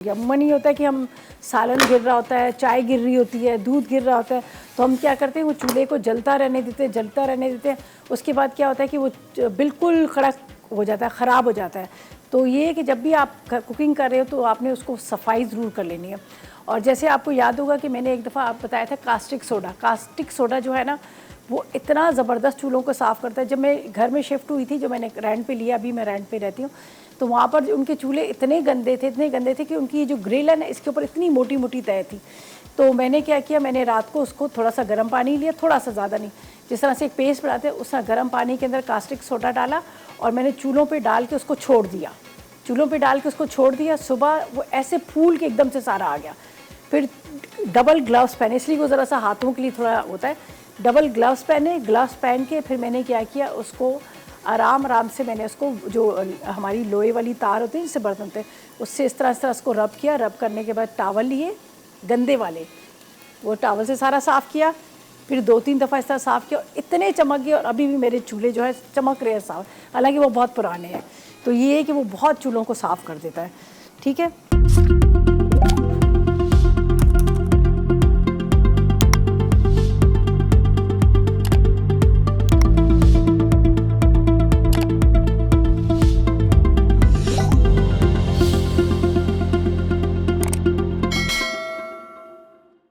अमूमन ये होता है कि हम सालन गिर रहा होता है, चाय गिर रही होती है, दूध गिर रहा होता है, तो हम क्या करते हैं वो चूल्हे को जलता रहने देते हैं। उसके बाद क्या होता है कि वो बिल्कुल कड़क हो जाता है, ख़राब हो जाता है। तो ये कि जब भी आप कुकिंग कर रहे हो तो आपने उसको सफाई ज़रूर कर लेनी है। और जैसे आपको याद होगा कि मैंने एक दफ़ा आप बताया था कास्टिक सोडा जो है ना वो इतना ज़बरदस्त चूल्हों को साफ़ करता है। जब मैं घर में शिफ्ट हुई थी, जो मैंने रेंट पे लिया, अभी मैं रेंट पे रहती हूँ, तो वहाँ पर उनके चूल्हे इतने गंदे थे कि उनकी जो ग्रिल है ना इसके ऊपर इतनी मोटी मोटी तय थी। तो मैंने क्या किया, मैंने रात को उसको थोड़ा सा गर्म पानी लिया, थोड़ा सा ज़्यादा नहीं, जिस तरह से एक पेस्ट बनाते हैं उस तरह गर्म पानी के अंदर कास्टिक सोडा डाला और मैंने चूल्हों पर डाल के उसको छोड़ दिया। सुबह वो ऐसे फूल के एकदम से सारा आ गया। फिर डबल ग्लव्स पहने, इसलिए वो ज़रा सा हाथों के लिए थोड़ा होता है, डबल ग्लव्स पहन के फिर मैंने क्या किया, उसको आराम से मैंने उसको जो हमारी लोहे वाली तार होती है जिससे बर्तन होते हैं उससे इस तरह उसको रब किया। रब करने के बाद टावल लिए गंदे वाले, वो टावल से सारा साफ़ किया, फिर 2-3 दफ़ा इस तरह साफ़ किया, इतने चमक गए और अभी भी मेरे चूल्हे जो है चमक रहे हैं साफ़, हालांकि वो बहुत पुराने हैं। तो ये है कि वो बहुत चूल्हों को साफ़ कर देता है। ठीक है।